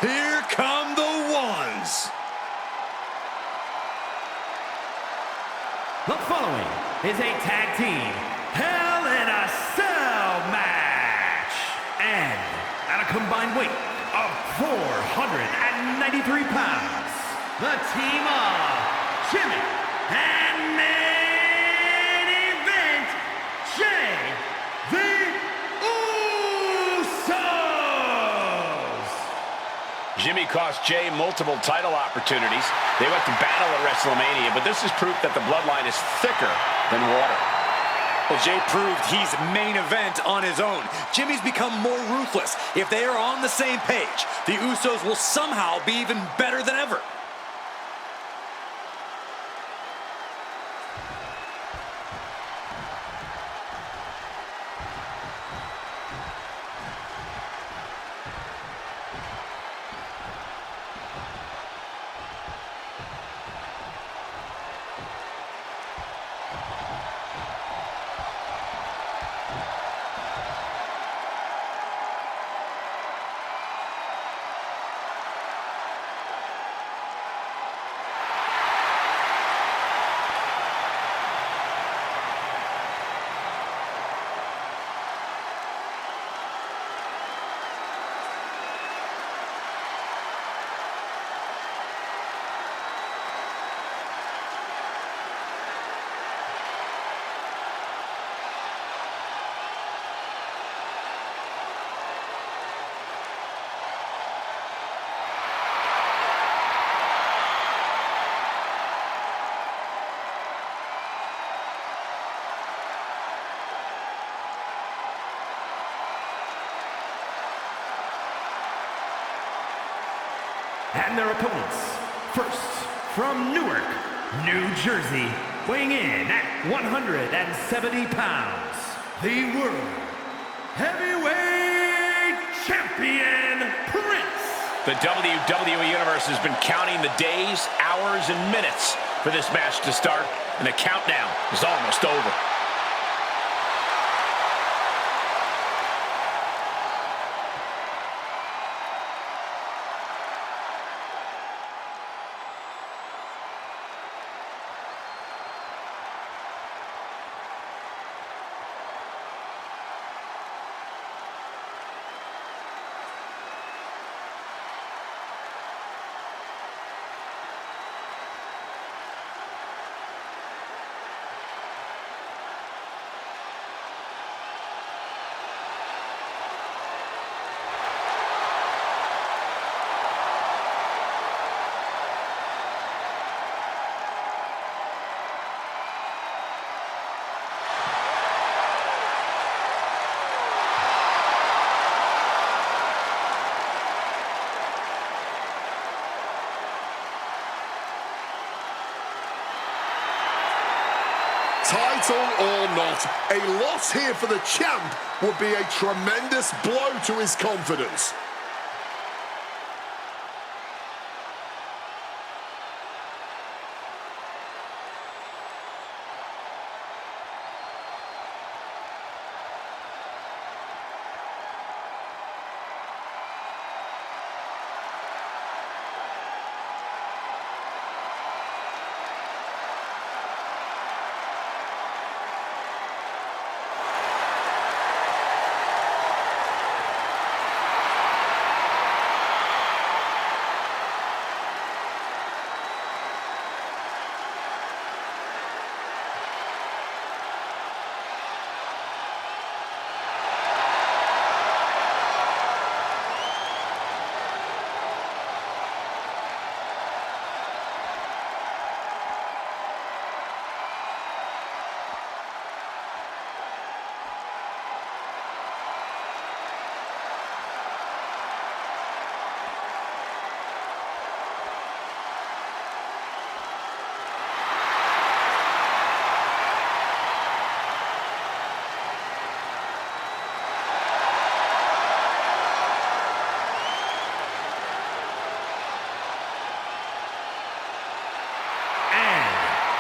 Here come the ones. The following is a tag team Hell in a Cell match. And at a combined weight of 493 pounds, the team of Jimmy and main event Jay the Usos. Jimmy cost Jay multiple title opportunities. They went to battle at WrestleMania, but this is proof that the bloodline is thicker than water. Well, Jay proved he's main event on his own. Jimmy's become more ruthless. If they are on the same page, the Usos will somehow be even better than ever. And their opponents, first from Newark, New Jersey, weighing in at 170 pounds, the World Heavyweight Champion, Prince. The WWE Universe has been counting the days, hours, and minutes for this match to start, and the countdown is almost over. Title or not, a loss here for the champ would be a tremendous blow to his confidence.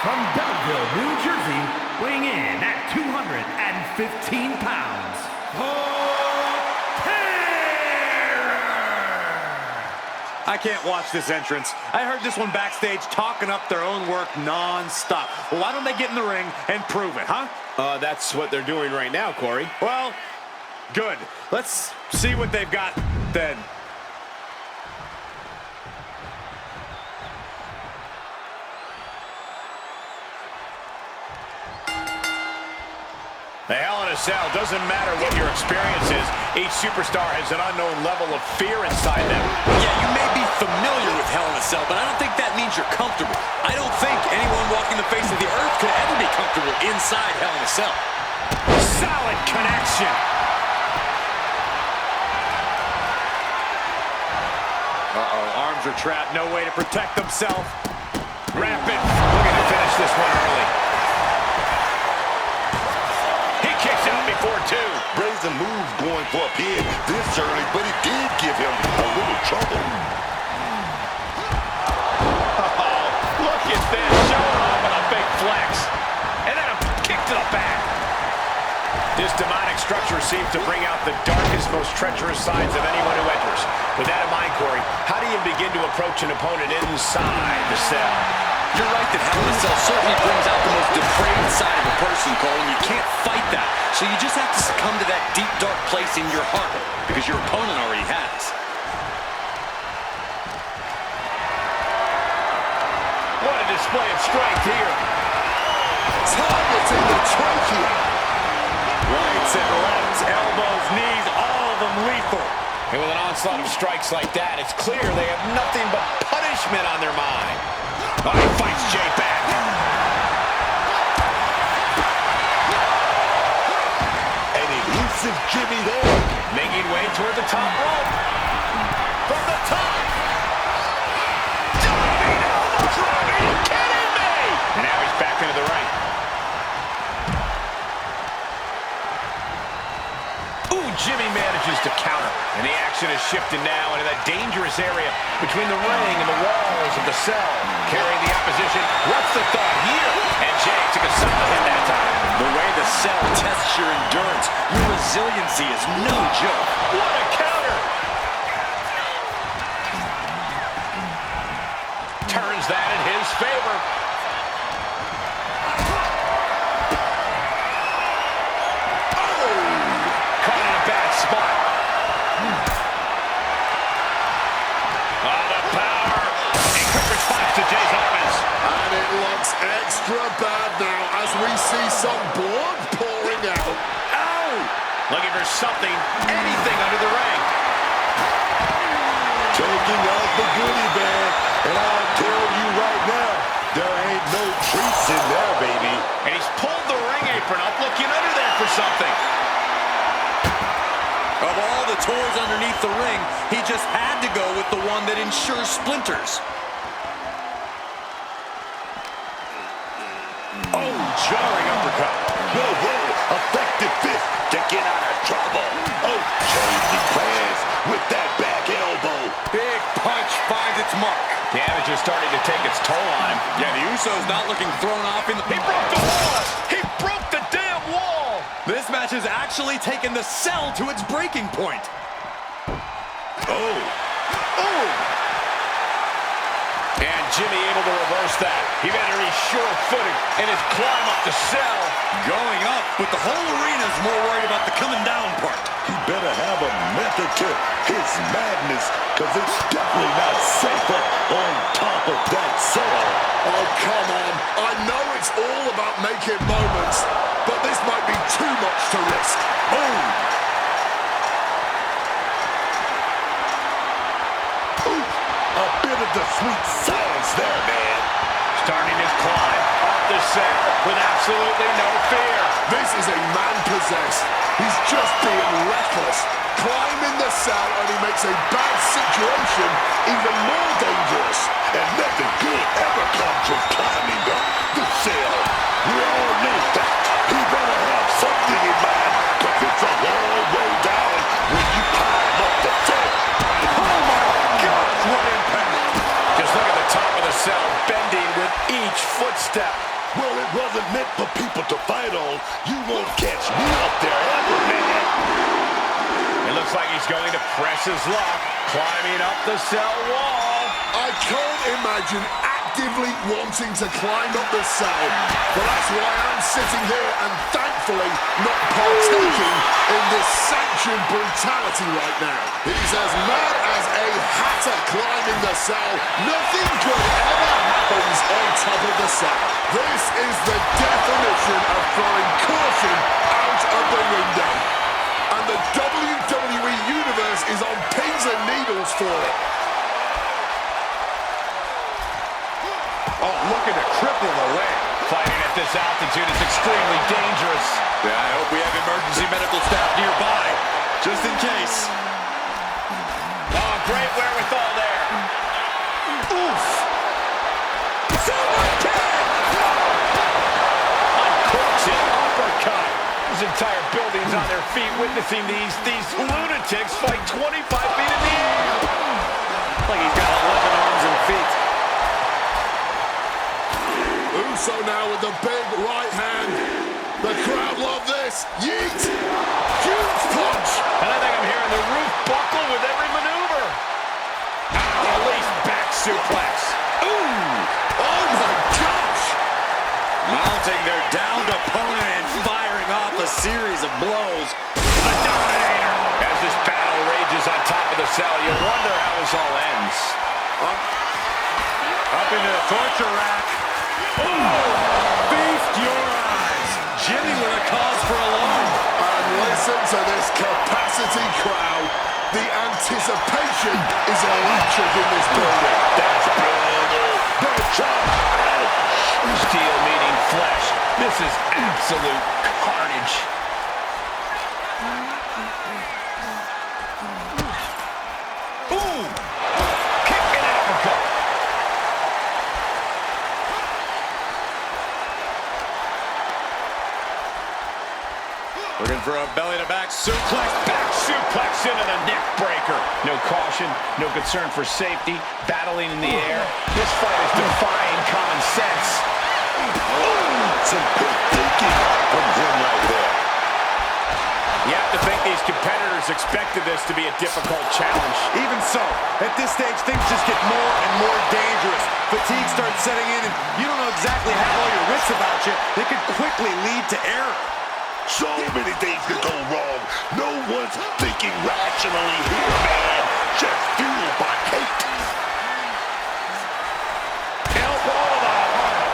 From Belleville, New Jersey, weighing in at 215 pounds, the Terror! I can't watch this entrance. I heard this one backstage talking up their own work non-stop. Well, why don't they get in the ring and prove it, huh? That's what they're doing right now, Corey. Well, good. Let's see what they've got then. The Hell in a Cell, doesn't matter what your experience is, each superstar has an unknown level of fear inside them. Yeah, you may be familiar with Hell in a Cell, but I don't think that means you're comfortable. I don't think anyone walking the face of the earth could ever be comfortable inside Hell in a Cell. Solid connection. Uh-oh, arms are trapped, no way to protect himself. Rapid, looking to finish this one early. Kicks out before two. Brazen move going for a pin this early, but it did give him a little trouble. Oh, look at this. Showing off with a big flex. And then a kick to the back. This demonic structure seems to bring out the darkest, most treacherous sides of anyone who enters. With that in mind, Corey, how do you begin to approach an opponent inside the cell? You're right that Hell in a Cell certainly brings out the most depraved side of a person, Cole, and you can't fight that. So you just have to succumb to that deep, dark place in your heart, because your opponent already has. What a display of strength here. Targeting the trachea. Rights and lefts, elbows, knees, all of them lethal. And with an onslaught of strikes like that, it's clear they have nothing but punishment on their mind. Oh, he fights Jay back. An elusive Jimmy there. Making way toward the top rope. From the top. Diving elbow drop. Are you kidding me? And now he's back into the ring. Ooh, Jimmy manages to counter. And the action is shifted now into that dangerous area between the ring and the walls of the cell. Carrying the opposition. What's the thought here? And Jay took a solid hit that time. The way the cell tests your endurance, your resiliency is no joke. What a counter! Turns that in his favor. Oh! Caught in a bad spot. Oh, the power. And quick response to Jay's offense. And it looks extra bad now as we see some blood pouring out. Ow! Looking for something, anything under the ring. Taking out the goodie bag. And I'll tell you right now, there ain't no treats in there, baby. And he's pulled the ring apron up, looking under there for something. Of all the toys underneath the ring, he just had to go with the one that ensures splinters. Oh, jarring uppercut. Whoa, whoa, effective fist to get out of trouble. Oh, changing plans with that back elbow. Big punch finds its mark. Damage is starting to take its toll on him. Yeah, the Usos not looking thrown off in the... He broke the wall! He broke the damn wall! This match has actually taken the cell to its breaking point. Oh, oh. And Jimmy able to reverse that. He better be sure-footed in his climb up the cell. Going up, but the whole arena's more worried about the coming down part. He better have a method to his madness, because it's definitely not safer on top of that cell. Oh, come on. I know it's all about making moments, but this might be too much to risk. Oh! Ooh, a bit of the sweet silence there, man. Starting his climb up the cell with absolutely no fear. This is a man possessed. He's just being reckless. Climbing the cell and he makes a bad situation even more dangerous. And nothing good ever comes from climbing up the cell. We all know that. He better have something in mind, because it's a long way down when you climb up the cell. Oh my gosh, what impact! Just look at the top of the cell bending with each footstep. Well, it wasn't meant for people to fight on. You won't catch me up there ever, man. It looks like he's going to press his luck. Climbing up the cell wall. I can't imagine actively wanting to climb up the cell, but that's why I'm sitting here and thankfully not partaking in this sanctioned brutality right now. He's as mad as a hatter climbing the cell. Nothing good ever happens on top of the cell. This is the definition of throwing caution out of the window. And the WWE Universe is on pins and needles for it. Oh, looking to cripple the leg. Fighting at this altitude is extremely dangerous. Yeah, I hope we have emergency medical staff nearby, just in case. Oh, great wherewithal there. Oof! Uncorks it, uppercut. This entire building's on their feet witnessing these lunatics fight 25 feet in the air. Like he's got 11 arms and feet. Uso now with the big right hand. The crowd love this. Yeet! Huge punch! And I think I'm hearing the roof buckle with every maneuver. Release back suplex. Ooh! Oh my gosh! Mounting their downed opponent and firing off a series of blows. The Dominator. As this battle rages on top of the cell, you wonder how this all ends. Up into the torture rack. Feast your eyes. Jimmy with a cause for alarm. And listen to this capacity crowd. The anticipation is electric in this building. That's steel meeting flesh. This is absolute carnage. Ooh! Kick and uppercut. Looking for a belly-to-back suplex. Back suplex into the neck breaker. No caution, no concern for safety. Battling in the air. This fight is defying common sense. Some good thinking from him right there. You have to think these competitors expected this to be a difficult challenge. Even so, at this stage, things just get more and more dangerous. Fatigue starts setting in, and you don't know exactly how all your wits about you. They could quickly lead to error. So many things could go wrong. No one's thinking rationally here, man. Just fueled by hate. Elbow to the heart.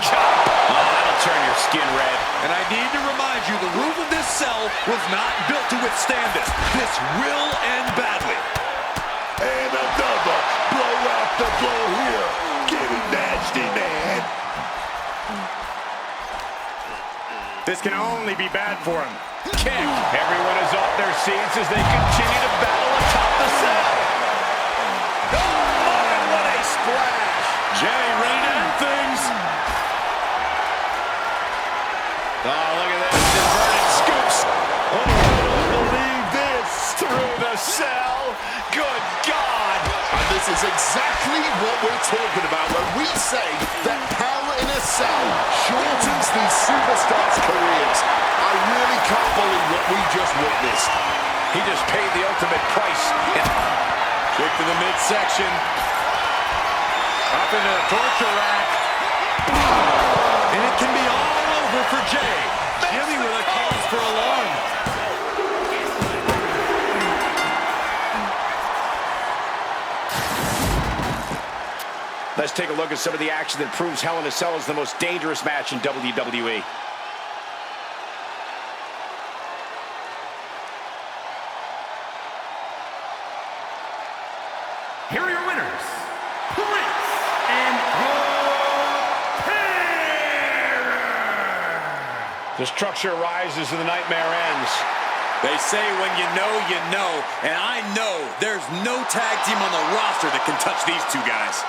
Chop. Oh, that'll turn your skin red. And I need to remind you, the roof of this cell was not built to withstand this. This will end badly. And another blow after blow here. Getting nasty, man. This can only be bad for him. Kick. Everyone is off their seats as they continue to battle atop the cell. Oh, my, what a splash. Jay, ready to end things. Oh, look at this. Inverted scoops. Oh, I don't believe this. Through the cell. Good God. And this is exactly what we're talking about when we say that power in a cell shortens these superstars' careers. I really can't believe what we just witnessed. He just paid the ultimate price. Kick to the midsection. Up into the torture rack. And it can be all over for Jay. Jimmy with a cause for alarm. Let's take a look at some of the action that proves Hell in a Cell is the most dangerous match in WWE. Here are your winners, Prince and The structure rises and the nightmare ends. They say when you know, and I know there's no tag team on the roster that can touch these two guys.